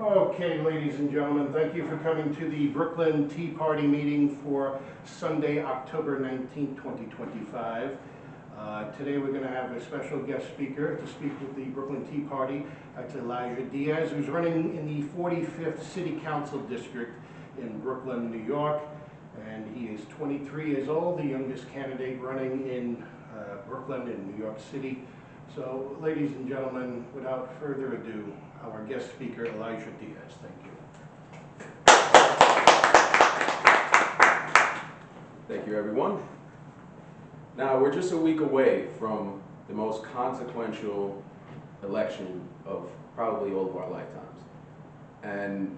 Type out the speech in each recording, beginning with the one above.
Okay, ladies and gentlemen, thank you for coming to the Brooklyn Tea Party meeting for Sunday, October 19th, 2025. Today we're going to have a special guest speaker to speak with the Brooklyn Tea Party. That's Elijah Diaz, who's running in the 45th City Council District in Brooklyn, New York. And he is 23 years old, the youngest candidate running in Brooklyn in New York City. So, ladies and gentlemen, without further ado, our guest speaker, Elijah Diaz. Thank you. Thank you, everyone. Now, we're just a week away from the most consequential election of probably all of our lifetimes. And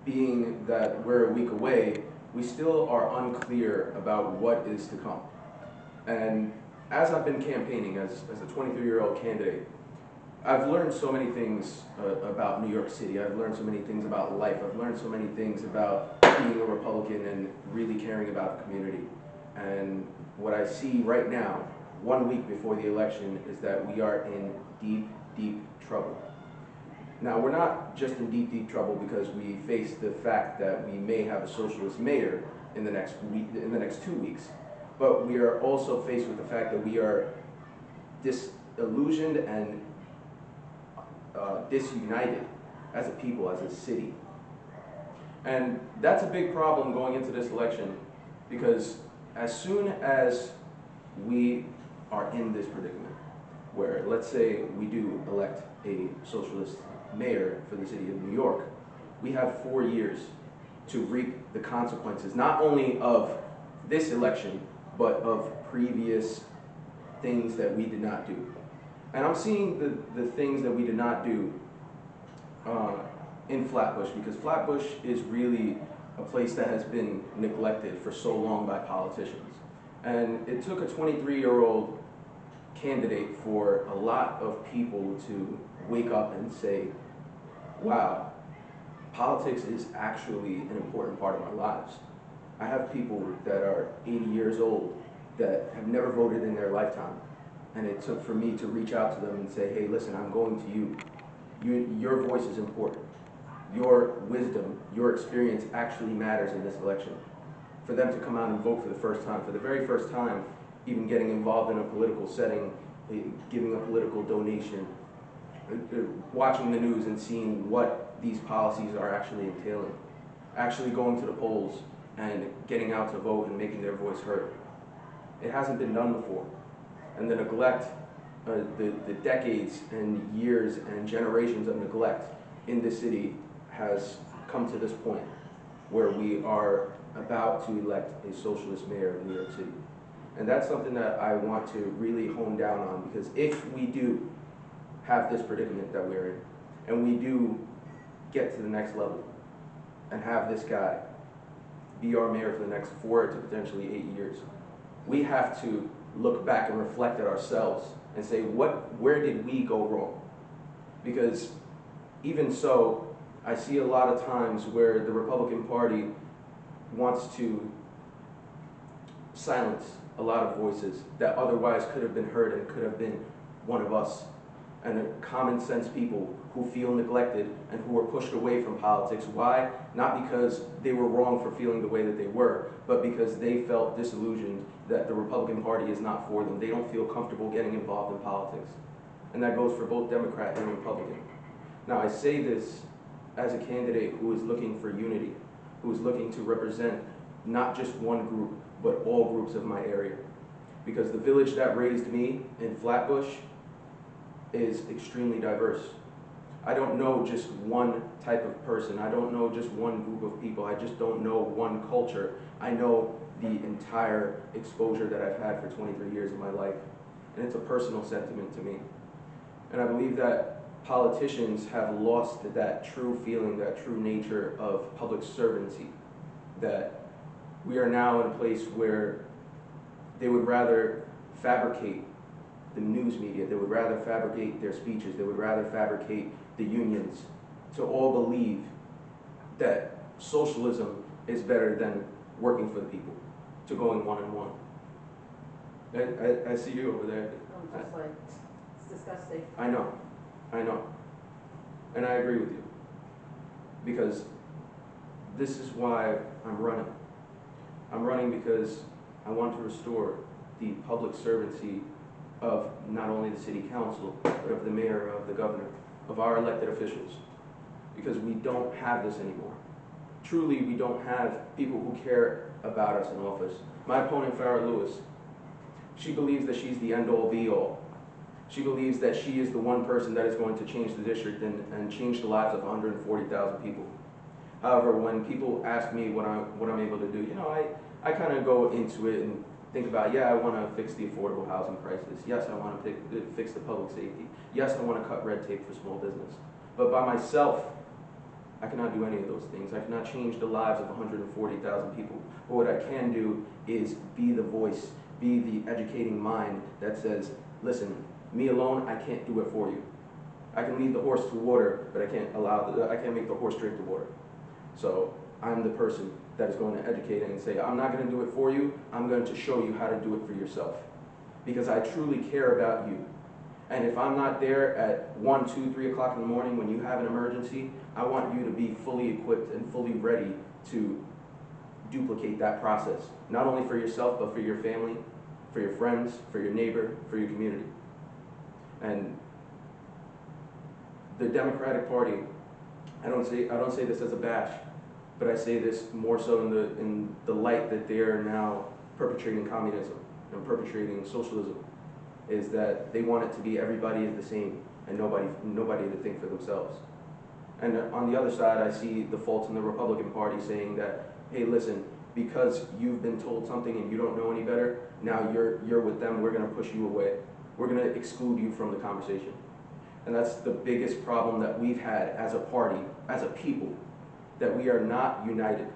being that we're a week away, we still are unclear about what is to come. And as I've been campaigning as a 23-year-old candidate, I've learned so many things about New York City. I've learned so many things about life. I've learned so many things about being a Republican and really caring about the community. And what I see right now, 1 week before the election, is that we are in deep, deep trouble. Now, we're not just in deep, deep trouble because we face the fact that we may have a socialist mayor in the next 2 weeks, but we are also faced with the fact that we are disillusioned and disunited as a people, as a city. And that's a big problem going into this election, because as soon as we are in this predicament, where let's say we do elect a socialist mayor for the city of New York, we have 4 years to reap the consequences, not only of this election, but of previous things that we did not do. And I'm seeing the things that we did not do in Flatbush, because Flatbush is really a place that has been neglected for so long by politicians. And it took a 23-year-old candidate for a lot of people to wake up and say, wow, politics is actually an important part of our lives. I have people that are 80 years old that have never voted in their lifetime. And it took for me to reach out to them and say, hey, listen, I'm going to you. Your voice is important. Your wisdom, your experience actually matters in this election. For them to come out and vote for the first time, for the very first time, even getting involved in a political setting, giving a political donation, watching the news and seeing what these policies are actually entailing, actually going to the polls and getting out to vote and making their voice heard. It hasn't been done before. And the neglect, the decades and years and generations of neglect in this city has come to this point where we are about to elect a socialist mayor of New York City. And that's something that I want to really hone down on, because if we do have this predicament that we're in, and we do get to the next level and have this guy be our mayor for the next 4 to potentially 8 years, we have to look back and reflect at ourselves and say, where did we go wrong? Because even so, I see a lot of times where the Republican Party wants to silence a lot of voices that otherwise could have been heard and could have been one of us, and common sense people who feel neglected and who were pushed away from politics. Why? Not because they were wrong for feeling the way that they were, but because they felt disillusioned that the Republican Party is not for them. They don't feel comfortable getting involved in politics. And that goes for both Democrat and Republican. Now, I say this as a candidate who is looking for unity, who is looking to represent not just one group, but all groups of my area. Because the village that raised me in Flatbush is extremely diverse. I don't know just one type of person. I don't know just one group of people. I just don't know one culture. I know the entire exposure that I've had for 23 years of my life. And it's a personal sentiment to me. And I believe that politicians have lost that true feeling, that true nature of public servancy. That we are now in a place where they would rather fabricate the news media, they would rather fabricate their speeches, they would rather fabricate the unions to all believe that socialism is better than working for the people, to going one-on-one. I see you over there. I'm just like, it's disgusting. I know. And I agree with you. because this is why I'm running. I'm running because I want to restore the public servancy of not only the city council, but of the mayor, of the governor, of our elected officials, because we don't have this anymore. Truly, we don't have people who care about us in office. My opponent, Farrah Lewis, she believes that she's the end-all, be-all. She believes that she is the one person that is going to change the district and change the lives of 140,000 people. However, when people ask me what I'm able to do, you know, I kind of go into it and think about, yeah, I want to fix the affordable housing crisis. Yes, I want to fix the public safety. Yes, I want to cut red tape for small business. But by myself, I cannot do any of those things. I cannot change the lives of 140,000 people. But what I can do is be the voice, be the educating mind that says, listen, me alone, I can't do it for you. I can lead the horse to water, but I can't make the horse drink the water. So I'm the person that is going to educate and say, I'm not going to do it for you, I'm going to show you how to do it for yourself. Because I truly care about you. And if I'm not there at 1, 2, 3 o'clock in the morning when you have an emergency, I want you to be fully equipped and fully ready to duplicate that process. Not only for yourself, but for your family, for your friends, for your neighbor, for your community. And the Democratic Party, I don't say this as a bash, but I say this more so in the light that they are now perpetrating communism and perpetrating socialism, is that they want it to be everybody is the same and nobody to think for themselves. And on the other side, I see the faults in the Republican Party saying that, hey, listen, because you've been told something and you don't know any better, now you're with them, we're going to push you away. We're going to exclude you from the conversation. And that's the biggest problem that we've had as a party, as a people, that we are not united,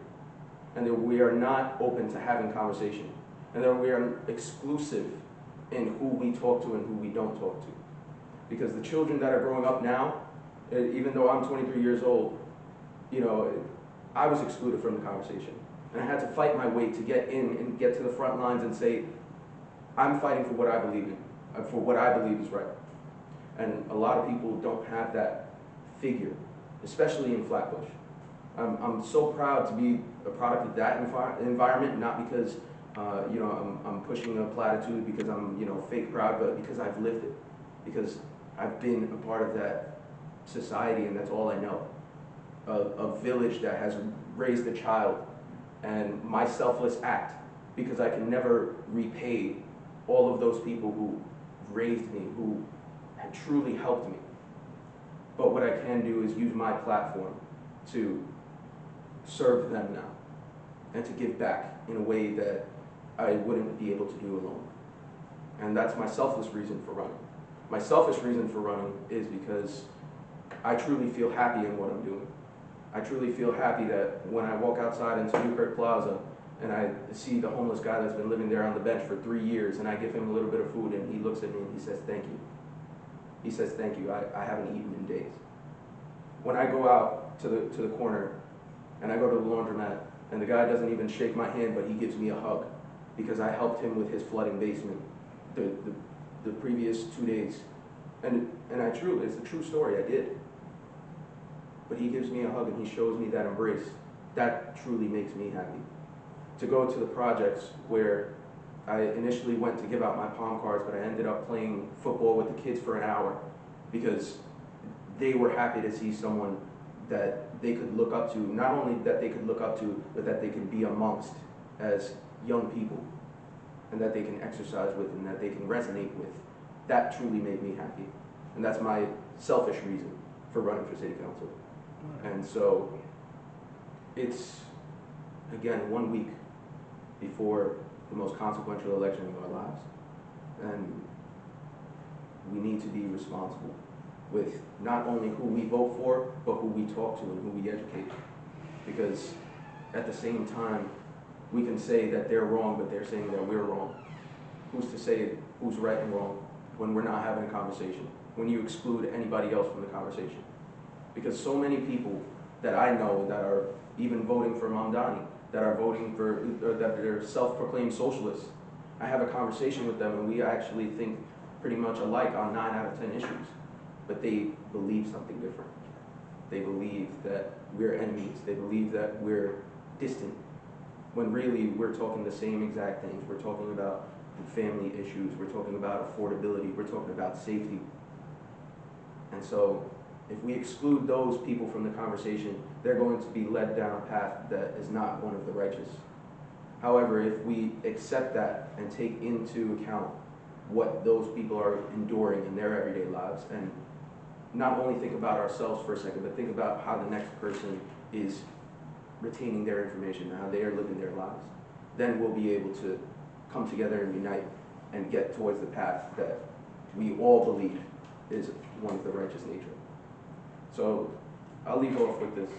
and that we are not open to having conversation, and that we are exclusive in who we talk to and who we don't talk to. Because the children that are growing up now, even though I'm 23 years old, you know, I was excluded from the conversation. And I had to fight my way to get in and get to the front lines and say, I'm fighting for what I believe in, for what I believe is right. And a lot of people don't have that figure, especially in Flatbush. I'm so proud to be a product of that environment, not because you know, I'm pushing a platitude because I'm, you know, fake proud, but because I've lived it, because I've been a part of that society, and that's all I know. A village that has raised a child, and my selfless act, because I can never repay all of those people who raised me, who had truly helped me. But what I can do is use my platform to serve them now and to give back in a way that I wouldn't be able to do alone. And that's my selfless reason for running. My selfish reason for running is because I truly feel happy in what I'm doing. I truly feel happy that when I walk outside into Newkirk Plaza and I see the homeless guy that's been living there on the bench for 3 years, and I give him a little bit of food and he looks at me and he says, thank you. He says, thank you, I haven't eaten in days. When I go out to the corner and I go to the laundromat and the guy doesn't even shake my hand, but he gives me a hug because I helped him with his flooding basement the previous 2 days. And I truly, it's a true story, I did. But he gives me a hug and he shows me that embrace. That truly makes me happy. To go to the projects where I initially went to give out my palm cards, but I ended up playing football with the kids for an hour because they were happy to see someone that they could look up to, not only that they could look up to, but that they could be amongst as young people, and that they can exercise with and that they can resonate with. That truly made me happy. And that's my selfish reason for running for city council. And so it's, again, 1 week before the most consequential election of our lives. And we need to be responsible with not only who we vote for, but who we talk to and who we educate. Because at the same time, we can say that they're wrong, but they're saying that we're wrong. Who's to say who's right and wrong when we're not having a conversation, when you exclude anybody else from the conversation? Because so many people that I know that are even voting for Mamdani, that are voting for, that they're self-proclaimed socialists, I have a conversation with them and we actually think pretty much alike on 9 out of 10 issues, but they believe something different. They believe that we're enemies. They believe that we're distant, when really we're talking the same exact things. We're talking about family issues. We're talking about affordability. We're talking about safety. And so if we exclude those people from the conversation, they're going to be led down a path that is not one of the righteous. However, if we accept that and take into account what those people are enduring in their everyday lives, and not only think about ourselves for a second, but think about how the next person is retaining their information, how they are living their lives, then we'll be able to come together and unite and get towards the path that we all believe is one of the righteous nature. So I'll leave off with this.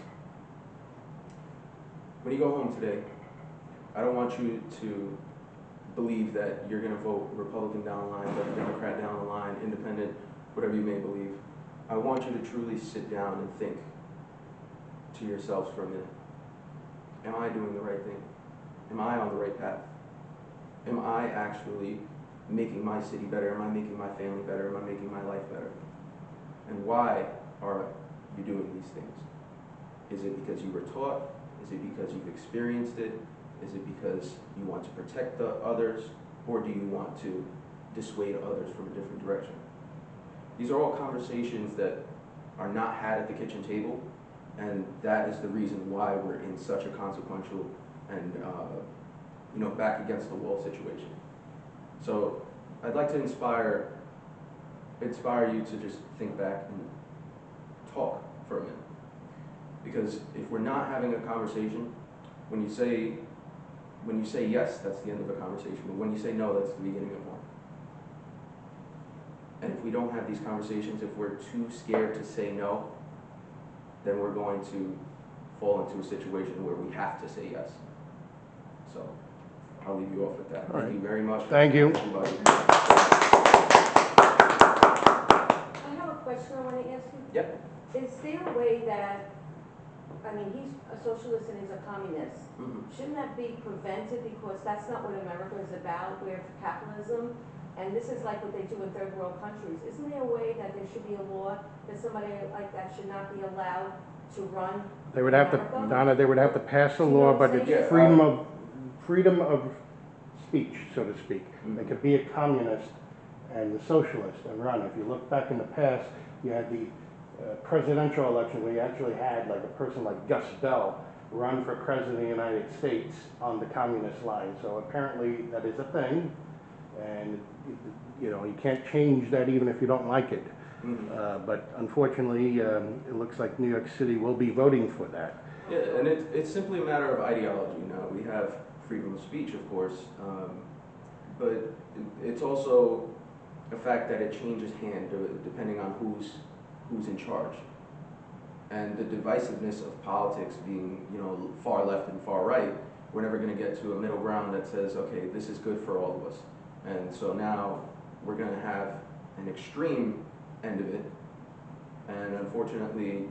When you go home today, I don't want you to believe that you're going to vote Republican down the line, Democrat down the line, independent, whatever you may believe. I want you to truly sit down and think to yourselves for a minute. Am I doing the right thing? Am I on the right path? Am I actually making my city better? Am I making my family better? Am I making my life better? And why are you doing these things? Is it because you were taught? Is it because you've experienced it? Is it because you want to protect the others? Or do you want to dissuade others from a different direction? These are all conversations that are not had at the kitchen table, and that is the reason why we're in such a consequential and back against the wall situation. So I'd like to inspire you to just think back and talk for a minute. Because if we're not having a conversation, when you say yes, that's the end of a conversation, but when you say no, that's the beginning of one. And if we don't have these conversations, if we're too scared to say no, then we're going to fall into a situation where we have to say yes. So I'll leave you off with that. Thank you very much. Thank you. Everybody. I have a question I want to ask you. Yep. Is there a way that, he's a socialist and he's a communist. Mm-hmm. Shouldn't that be prevented because that's not what America is about? We're capitalism, and this is like what they do in third world countries. Isn't there a way that there should be a law that somebody like that should not be allowed to run? They would have to, America? Donna, they would have to pass a You know law, what I'm but saying? it's freedom of speech, so to speak. They could be a communist and the socialist and run. If you look back in the past, you had the presidential election where you actually had like a person like Gus Bell run for president of the United States on the communist line. So apparently that is a thing, and you can't change that even if you don't like it. Mm-hmm. But unfortunately, it looks like New York City will be voting for that. Yeah, and it's simply a matter of ideology. Now, we have freedom of speech, of course, but it's also a fact that it changes hand depending on who's in charge. And the divisiveness of politics being, far left and far right, we're never going to get to a middle ground that says, okay, this is good for all of us. And so now we're going to have an extreme end of it. And unfortunately,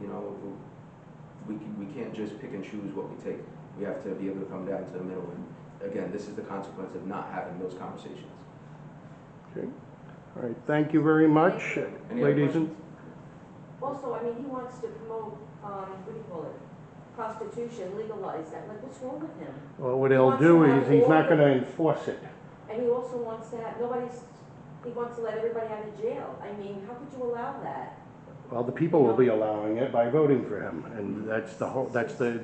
we can't just pick and choose what we take. We have to be able to come down to the middle. And again, this is the consequence of not having those conversations. Okay. All right. Thank you very much, Any other ladies and. questions? Also, he wants to promote, prostitution, legalize that. Like, what's wrong with him? Well, what he'll do is he's not going to enforce it. And he also wants to have, he wants to let everybody out of jail. How could you allow that? Well, the people will be allowing it by voting for him, and that's the